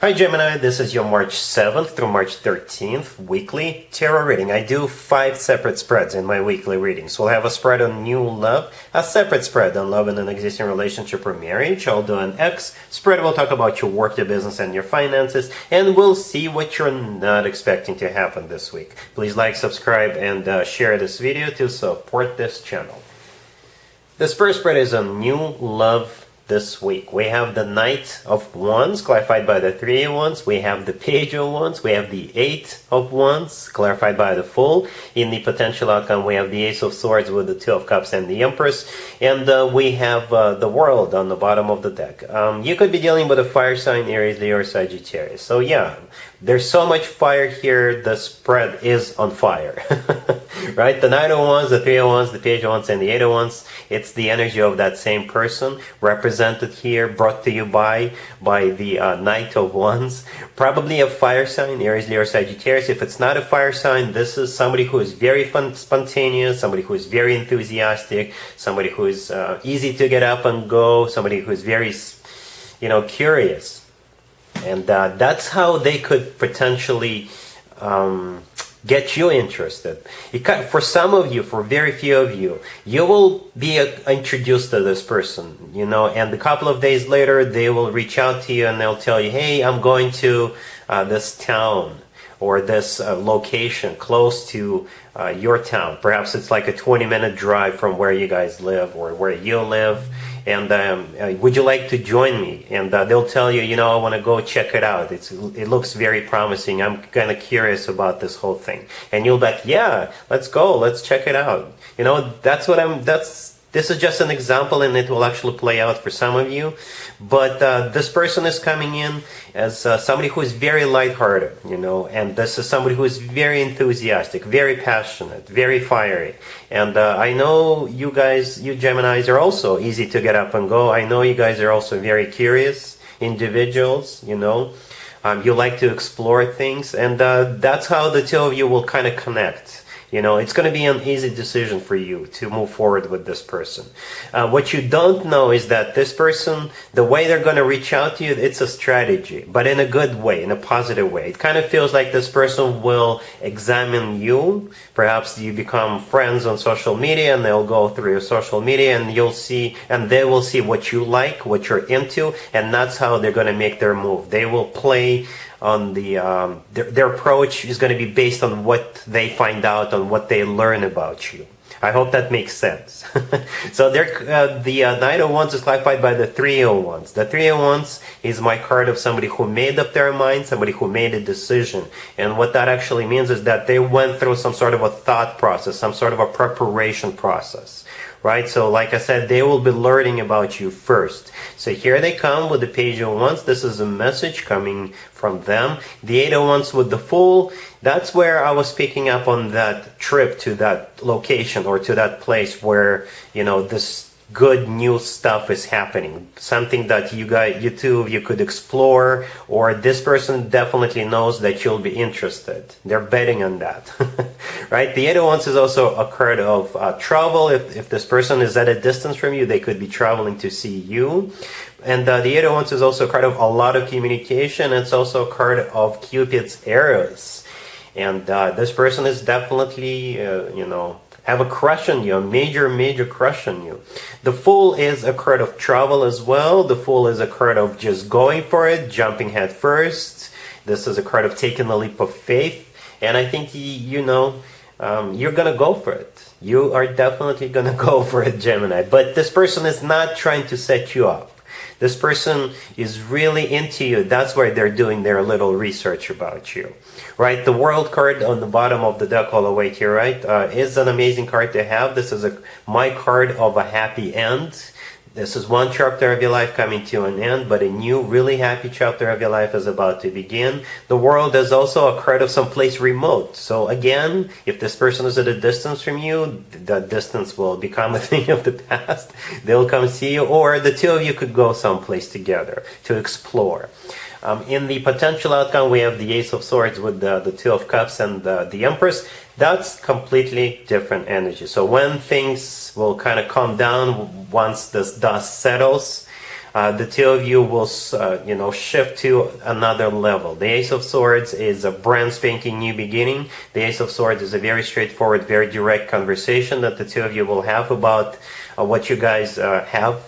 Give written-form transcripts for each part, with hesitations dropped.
Hi Gemini, this is your March 7th through March 13th weekly tarot reading. I do 5 separate spreads in my weekly readings. We'll have a spread on new love, a separate spread on love in an existing relationship or marriage. I'll do an X spread. We'll talk about your work, your business, and your finances, and we'll see what you're not expecting to happen this week. Please like, subscribe, and share this video to support this channel. This first spread is on new love this week. We have the Knight of Wands, clarified by the Three of Wands. We have the Page of Wands. We have the Eight of Wands, clarified by the Fool. In the potential outcome, we have the Ace of Swords with the Two of Cups and the Empress. And we have the World on the bottom of the deck. You could be dealing with a fire sign, Aries, Leo, or Sagittarius. So yeah, there's so much fire here, the spread is on fire. Right? The Knight of Wands, the Three of Wands, the Page of Wands, and the Eight of Wands. It's the energy of that same person, represented here, brought to you by the Knight of Wands. Probably a fire sign, Aries, Leo, or Sagittarius. If it's not a fire sign, this is somebody who is very spontaneous, somebody who is very enthusiastic, somebody who is easy to get up and go, somebody who is very, curious. And that's how they could potentially get you interested. For some of you, for very few of you, you will be introduced to this person, and a couple of days later, they will reach out to you and they'll tell you, hey, I'm going to this town or this location close to your town. Perhaps it's like a 20-minute drive from where you guys live or where you live. And would you like to join me? And they'll tell you, I want to go check it out. It looks very promising. I'm kind of curious about this whole thing. And you'll be like, yeah, let's go. Let's check it out. This is just an example, and it will actually play out for some of you. But this person is coming in as somebody who is very lighthearted, and this is somebody who is very enthusiastic, very passionate, very fiery. And I know you guys, you Geminis, are also easy to get up and go. I know you guys are also very curious individuals, you like to explore things, and that's how the two of you will kind of connect. It's going to be an easy decision for you to move forward with this person. What you don't know is that this person, the way they're going to reach out to you, it's a strategy, but in a good way, in a positive way. It kind of feels like this person will examine you. Perhaps you become friends on social media, and they'll go through your social media, and they will see what you like, what you're into, and that's how they're going to make their move. They will play on their approach is going to be based on what they find out, on what they learn about you. I hope that makes sense. So the Knight of Wands is clarified by the Three of Wands. The Three of Wands is my card of somebody who made up their mind, somebody who made a decision. And what that actually means is that they went through some sort of a thought process, some sort of a preparation process. Right? So like I said, they will be learning about you first. So here they come with the Page of Wands. This is a message coming from them. The Eight of Wands with the Fool. That's where I was picking up on that trip to that location or to that place where, this good new stuff is happening. Something that you two of you could explore, or this person definitely knows that you'll be interested. They're betting on that. Right? The Eight of Wands is also a card of travel. If this person is at a distance from you, they could be traveling to see you. And the Eight of Wands is also a card of a lot of communication. It's also a card of Cupid's arrows. And this person is definitely, have a crush on you, a major crush on you. The Fool is a card of travel as well. The Fool is a card of just going for it, jumping head first. This is a card of taking a leap of faith. And I think, you're going to go for it. You are definitely going to go for it, Gemini. But this person is not trying to set you up. This person is really into you. That's why they're doing their little research about you, right? The World card on the bottom of the deck all the way here, right, is an amazing card to have. This is my card of a happy end. This is one chapter of your life coming to an end, but a new, really happy chapter of your life is about to begin. The World is also a card of someplace remote. So again, if this person is at a distance from you, that distance will become a thing of the past. They'll come see you, or the two of you could go someplace together to explore. In the potential outcome, we have the Ace of Swords with the Two of Cups and the Empress. That's completely different energy. So when things will kind of calm down, once this dust settles, the two of you will, shift to another level. The Ace of Swords is a brand spanking new beginning. The Ace of Swords is a very straightforward, very direct conversation that the two of you will have about what you guys have,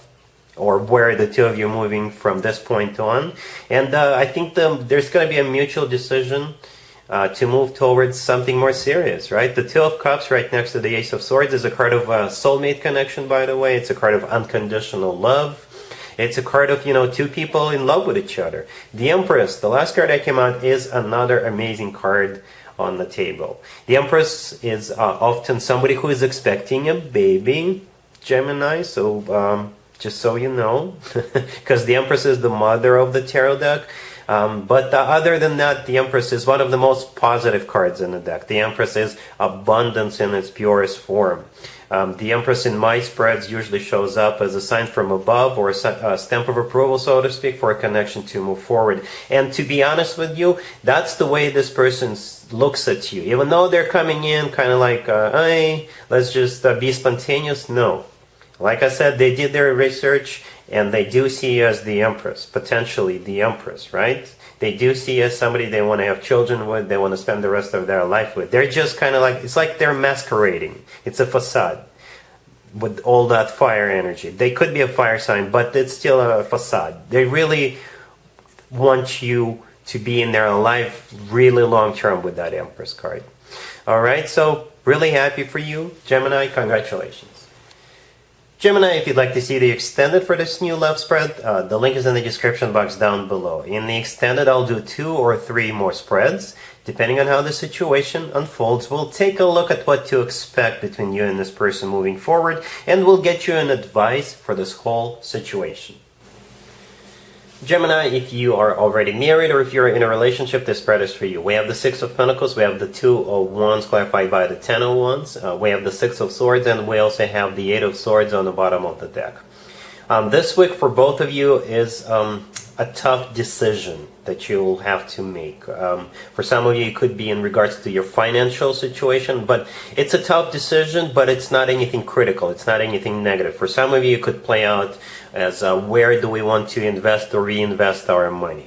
or where the two of you are moving from this point on. And I think there's going to be a mutual decision to move towards something more serious, right? The Two of Cups right next to the Ace of Swords is a card of soulmate connection, by the way. It's a card of unconditional love. It's a card of, two people in love with each other. The Empress, the last card that came out, is another amazing card on the table. The Empress is often somebody who is expecting a baby, Gemini, so just so you know, because the Empress is the mother of the tarot deck. But other than that, the Empress is one of the most positive cards in the deck. The Empress is abundance in its purest form. The Empress in my spreads usually shows up as a sign from above, or a stamp of approval, so to speak, for a connection to move forward. And to be honest with you, that's the way this person looks at you. Even though they're coming in kind of like, hey, let's just be spontaneous. No. Like I said, they did their research, and they do see you as the Empress, potentially the Empress, right? They do see you as somebody they want to have children with, they want to spend the rest of their life with. They're just kind of like, it's like they're masquerading. It's a facade with all that fire energy. They could be a fire sign, but it's still a facade. They really want you to be in their life really long term with that Empress card. All right, so really happy for you, Gemini. Congratulations. Gemini, if you'd like to see the extended for this new love spread, the link is in the description box down below. In the extended, I'll do 2 or 3 more spreads. Depending on how the situation unfolds, we'll take a look at what to expect between you and this person moving forward, and we'll get you an advice for this whole situation. Gemini, if you are already married or if you're in a relationship, this spread is for you. We have the Six of Pentacles, we have the Two of Wands clarified by the Ten of Wands, we have the Six of Swords, and we also have the Eight of Swords on the bottom of the deck. This week for both of you is a tough decision that you'll have to make. For some of you, it could be in regards to your financial situation, but it's a tough decision, but it's not anything critical. It's not anything negative. For some of you, it could play out as where do we want to invest or reinvest our money.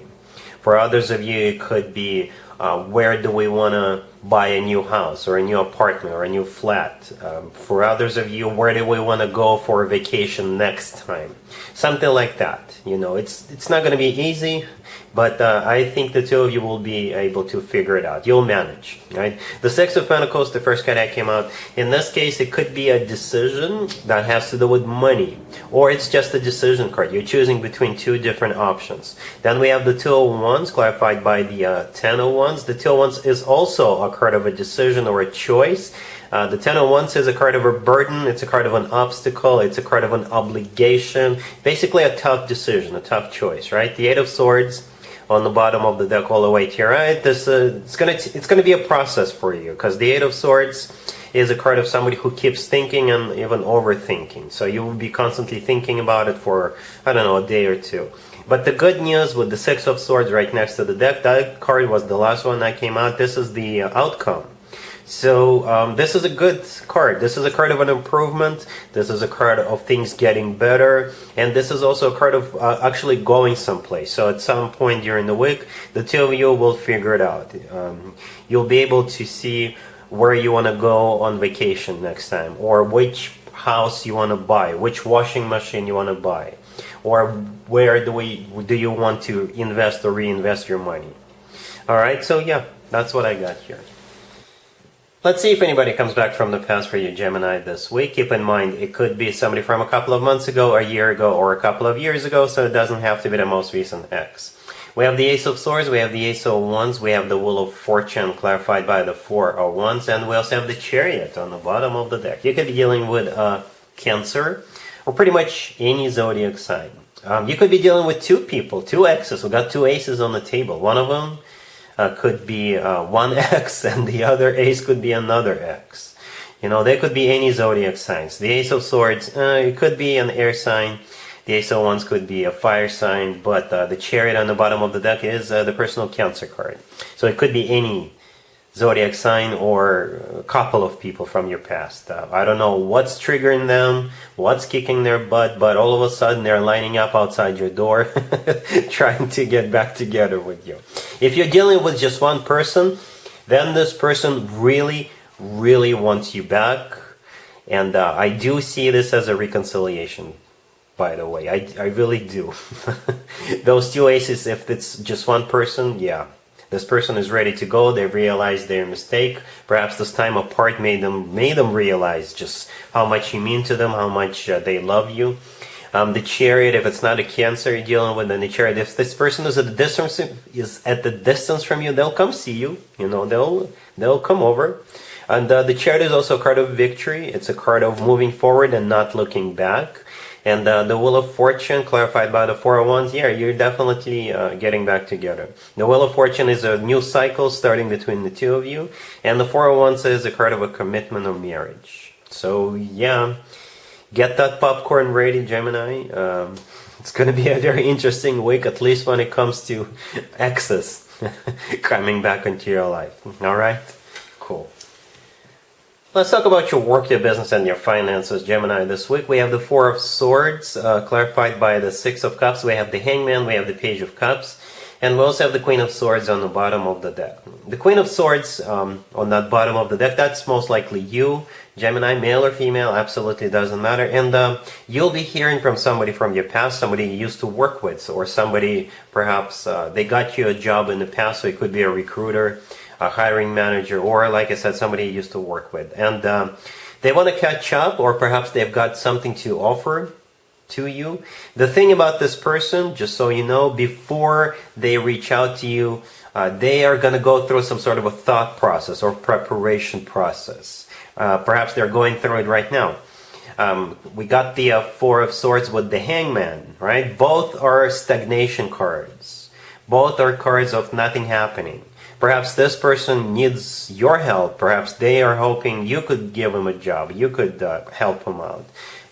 For others of you, it could be where do we want to buy a new house or a new apartment or a new flat. For others of you, where do we want to go for a vacation next time? Something like that. It's not going to be easy, but I think the two of you will be able to figure it out. You'll manage, right? The Six of Pentacles, the first card that came out, in this case, it could be a decision that has to do with money, or it's just a decision card. You're choosing between 2 different options. Then we have the Two of Wands, clarified by the Ten of Wands. The Two of Wands is also a card of a decision or a choice. The Ten of Wands is a card of a burden, it's a card of an obstacle, it's a card of an obligation, basically a tough decision, a tough choice, right? The Eight of Swords on the bottom of the deck all the way to your right. It's gonna be a process for you, because the Eight of Swords is a card of somebody who keeps thinking and even overthinking. So you will be constantly thinking about it for, I don't know, a day or 2. But the good news with the Six of Swords right next to the deck, that card was the last one that came out. This is the outcome. So this is a good card. This is a card of an improvement. This is a card of things getting better. And this is also a card of actually going someplace. So at some point during the week, the two of you will figure it out. You'll be able to see where you want to go on vacation next time, or which house you want to buy, which washing machine you want to buy, or where do you want to invest or reinvest your money. All right, so yeah, that's what I got here. Let's see if anybody comes back from the past for you, Gemini, this week. Keep in mind, it could be somebody from a couple of months ago, a year ago, or a couple of years ago, so it doesn't have to be the most recent ex. We have the Ace of Swords, we have the Ace of Wands, we have the Wheel of Fortune clarified by the Four of Wands, and we also have the Chariot on the bottom of the deck. You could be dealing with Cancer, or pretty much any zodiac sign. You could be dealing with 2 people, 2 exes. We got 2 aces on the table. One of them could be one X, and the other ace could be another X. They could be any zodiac signs. The Ace of Swords, it could be an air sign. The Ace of Wands could be a fire sign, but the Chariot on the bottom of the deck is the personal Cancer card. So it could be any zodiac sign or a couple of people from your past. I don't know what's triggering them, what's kicking their butt, but all of a sudden they're lining up outside your door trying to get back together with you. If you're dealing with just one person, then this person really, really wants you back. And I do see this as a reconciliation, by the way. I really do. Those two aces, if it's just one person, yeah. This person is ready to go. They realized their mistake. Perhaps this time apart made them realize just how much you mean to them, how much they love you. The Chariot, if it's not a Cancer you're dealing with, then the Chariot, if this person is at the distance from you, they'll come see you. You know, they'll come over. And the Chariot is also a card of victory. It's a card of moving forward and not looking back. And the Wheel of Fortune, clarified by the Four of Wands, yeah, you're definitely getting back together. The Wheel of Fortune is a new cycle starting between the two of you. And the Four of Wands is a card of a commitment of marriage. So, yeah, get that popcorn ready, Gemini. It's going to be a very interesting week, at least when it comes to exes coming back into your life. All right? Cool. Let's talk about your work, your business, and your finances, Gemini. This week we have the Four of Swords, clarified by the Six of Cups. We have the Hangman, we have the Page of Cups, and we also have the Queen of Swords on the bottom of the deck. The Queen of Swords on that bottom of the deck, that's most likely you, Gemini, male or female, absolutely doesn't matter. And you'll be hearing from somebody from your past, somebody you used to work with, or somebody perhaps they got you a job in the past, so it could be a recruiter, a hiring manager, or like I said, somebody you used to work with. And they want to catch up, or perhaps they've got something to offer to you. The thing about this person, just so you know, before they reach out to you, they are going to go through some sort of a thought process or preparation process. Perhaps they're going through it right now. We got the Four of Swords with the Hangman, right? Both are stagnation cards. Both are cards of nothing happening. Perhaps this person needs your help. Perhaps they are hoping you could give them a job. You could help them out.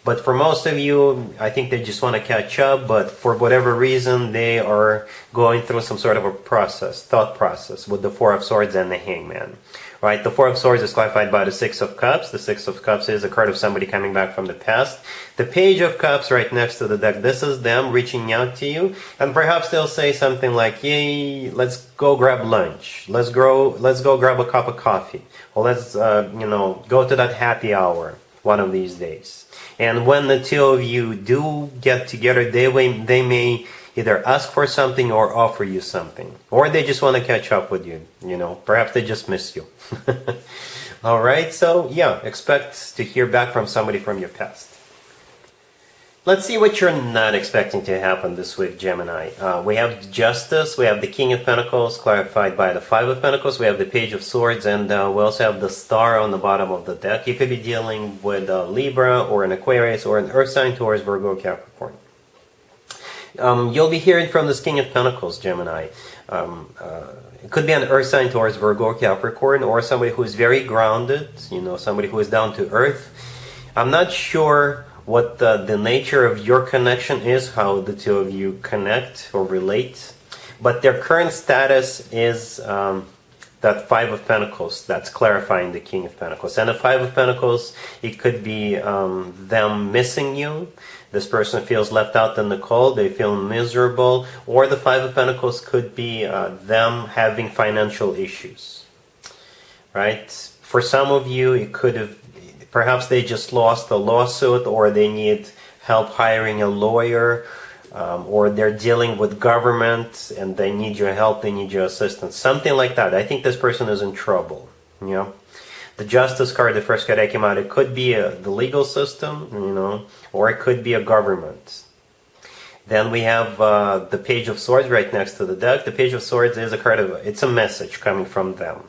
But for most of you, I think they just want to catch up. But for whatever reason, they are going through some sort of a process, thought process, with the Four of Swords and the Hangman. Right? The Four of Swords is clarified by the Six of Cups. The Six of Cups is a card of somebody coming back from the past. The Page of Cups right next to the deck, this is them reaching out to you. And perhaps they'll say something like, yay, let's go grab lunch. Let's go grab a cup of coffee. Or let's, go to that happy hour one of these days. And when the two of you do get together, they may either ask for something or offer you something. Or they just want to catch up with you, Perhaps they just miss you. All right, so yeah, expect to hear back from somebody from your past. Let's see what you're not expecting to happen this week, Gemini. We have Justice, we have the King of Pentacles, clarified by the Five of Pentacles, we have the Page of Swords, and we also have the Star on the bottom of the deck. You could be dealing with Libra, or an Aquarius, or an Earth sign, Taurus, Virgo, Capricorn. You'll be hearing from this King of Pentacles, Gemini. It could be an Earth sign, Taurus, Virgo, Capricorn, or somebody who is very grounded, somebody who is down to earth. I'm not sure what the nature of your connection is, how the two of you connect or relate, but their current status is that Five of Pentacles. That's clarifying the King of Pentacles. And the Five of Pentacles, it could be them missing you. This person feels left out in the cold, they feel miserable, or the Five of Pentacles could be them having financial issues, right? For some of you, it could have, perhaps they just lost a lawsuit, or they need help hiring a lawyer, or they're dealing with government and they need your help, they need your assistance, something like that. I think this person is in trouble, The Justice card, the first card that came out, it could be the legal system, or it could be a government. Then we have the Page of Swords right next to the deck. The Page of Swords is a card of, it's a message coming from them.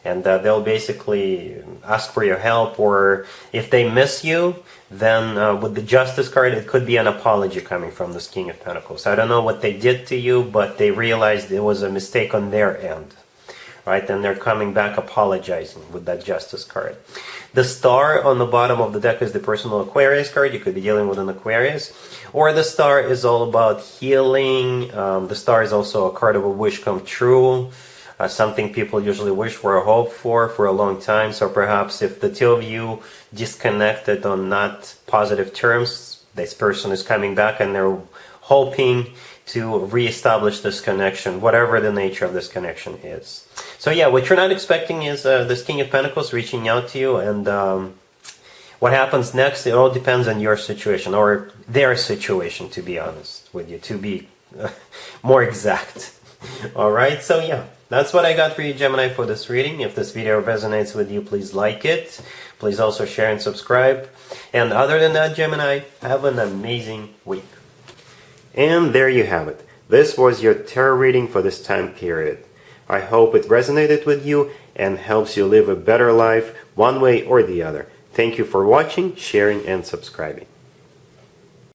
And they'll basically ask for your help, or if they miss you, then with the Justice card, it could be an apology coming from this King of Pentacles. I don't know what they did to you, but they realized it was a mistake on their end. Right, and they're coming back apologizing with that Justice card. The Star on the bottom of the deck is the personal Aquarius card. You could be dealing with an Aquarius. Or the Star is all about healing. The Star is also a card of a wish come true. something people usually wish for or hope for a long time. So perhaps if the two of you disconnected on not positive terms, this person is coming back and they're hoping to reestablish this connection, whatever the nature of this connection is. So yeah, what you're not expecting is this King of Pentacles reaching out to you, and what happens next, it all depends on your situation, or their situation, to be honest with you, to be more exact. Alright, so yeah, that's what I got for you, Gemini, for this reading. If this video resonates with you, please like it. Please also share and subscribe. And other than that, Gemini, have an amazing week. And there you have it. This was your tarot reading for this time period. I hope it resonated with you and helps you live a better life one way or the other. Thank you for watching, sharing, and subscribing.